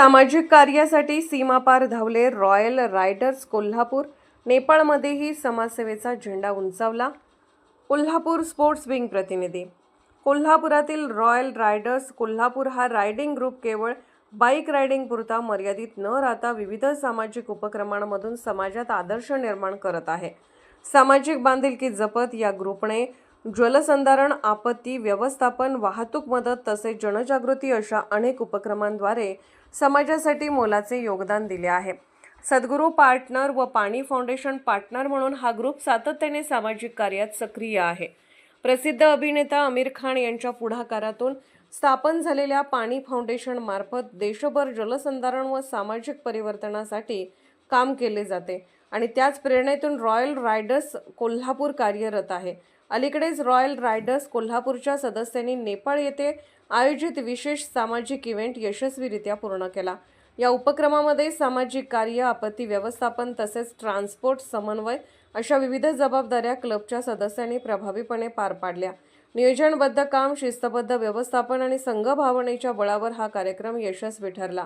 सामाजिक कार्यासाठी सीमापार धावले रॉयल रायडर्स कोल्हापूर। नेपाळमध्येही समाजसेवेचा झेंडा उंचावला। कोल्हापूर स्पोर्ट्स विंग प्रतिनिधी। कोल्हापुरातील रॉयल रायडर्स कोल्हापूर हा रायडिंग ग्रुप केवळ बाईक रायडिंग पुरता मर्यादित न राहता विविध सामाजिक उपक्रमांमधून समाजात आदर्श निर्माण करत आहे। सामाजिक बांधिलकी जपत या ग्रुपने जलसंधारण, आपत्ती व्यवस्थापन, वाहतूक मदत तसेच जनजागृती अशा अनेक उपक्रमांद्वारे समाजासाठी मोलाचे योगदान दिले आहे। सद्गुरू पार्टनर व पाणी फाउंडेशन पार्टनर म्हणून हा ग्रुप सातत्याने सामाजिक कार्यात सक्रिय आहे। प्रसिद्ध अभिनेता आमिर खान यांच्या पुढाकारातून स्थापन झालेल्या पाणी फाउंडेशन मार्फत देशभर जलसंधारण व सामाजिक परिवर्तनासाठी काम केले जाते आणि त्याच प्रेरणेतून रॉयल रायडर्स कोल्हापूर कार्यरत आहे। अलीकडेच रॉयल रायडर्स कोल्हापूरच्या सदस्यांनी नेपाळ येथे आयोजित विशेष सामाजिक इव्हेंट यशस्वीरित्या पूर्ण केला। या उपक्रमामध्ये सामाजिक कार्य, आपत्ती व्यवस्थापन तसेच ट्रान्सपोर्ट समन्वय अशा विविध जबाबदाऱ्या क्लबच्या सदस्यांनी प्रभावीपणे पार पाडल्या। नियोजनबद्ध काम, शिस्तबद्ध व्यवस्थापन आणि संघभावनेच्या बळावर हा कार्यक्रम यशस्वी ठरला।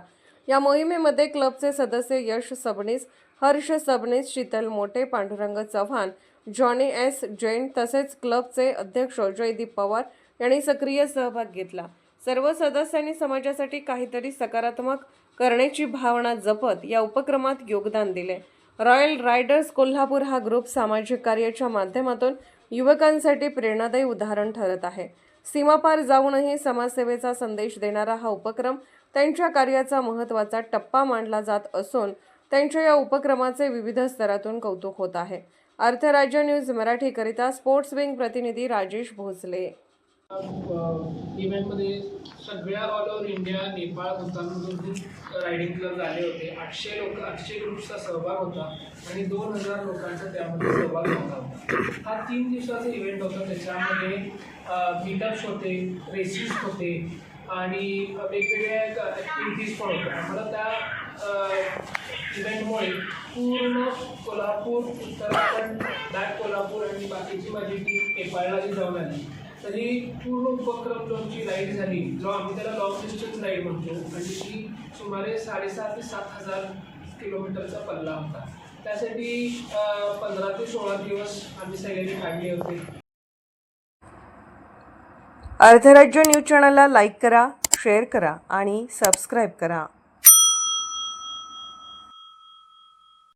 या मोहिमेमध्ये क्लबचे सदस्य यश सबनीस, हर्ष सबनीस, शीतल मोटे, पांडुरंग चव्हाण, जॉनी एस जैन तसेच क्लबचे अध्यक्ष जयदीप पवार यांनी सक्रिय सहभाग घेतला। सर्व सदस्यांनी समाजासाठी काहीतरी सकारात्मक करण्याची भावना जपत या उपक्रमात योगदान दिले। रॉयल रायडर्स कोल्हापूर हा ग्रुप सामाजिक कार्याच्या माध्यमातून युवकांसाठी प्रेरणादायी उदाहरण ठरत आहे। सीमापार जाऊनही समाजसेवेचा संदेश देणारा हा उपक्रम त्यांच्या कार्याचा महत्त्वाचा टप्पा मानला जात असून त्यांच्या या उपक्रमाचे विविध स्तरातून कौतुक होत आहे। अर्थराज्य न्यूज मराठीकरिता स्पोर्ट्स विंग प्रतिनिधी राजेश भोसले। इव्हेंटमध्ये सगळ्या ऑल ओव्हर इंडिया, नेपाळ, भूतानमधून रायडिंग क्लब झाले होते। 800 ग्रुप्सचा सहभाग होता आणि 2000 लोकांचा त्यामध्ये सहभाग होता। हा 3 दिवसाचा इव्हेंट होता। त्याच्यामध्ये मीटअप्स होते, रेसेस होते आणि वेगवेगळ्या ॲक्टिव्हिटीज पण होत्या। मला त्या इव्हेंटमुळे पूर्ण कोल्हापूर, उत्तराखंड, बॅक कोल्हापूर आणि बाकीची माझी टीम नेपाळला जी जाऊन आली, तरी पूर्ण उपक्रम जो आमची राईड झाली, जो आम्ही त्याला लॉंग डिस्टन्स राईड म्हणतो, आणि ती सुमारे 6,500 ते 7,000 किलोमीटरचा पल्ला होता। त्यासाठी 15 ते 16 दिवस आम्ही सगळ्यांनी काढले होते। अर्थराज्य न्यूज चॅनलला लाईक करा, शेअर करा आणि सबस्क्राईब करा।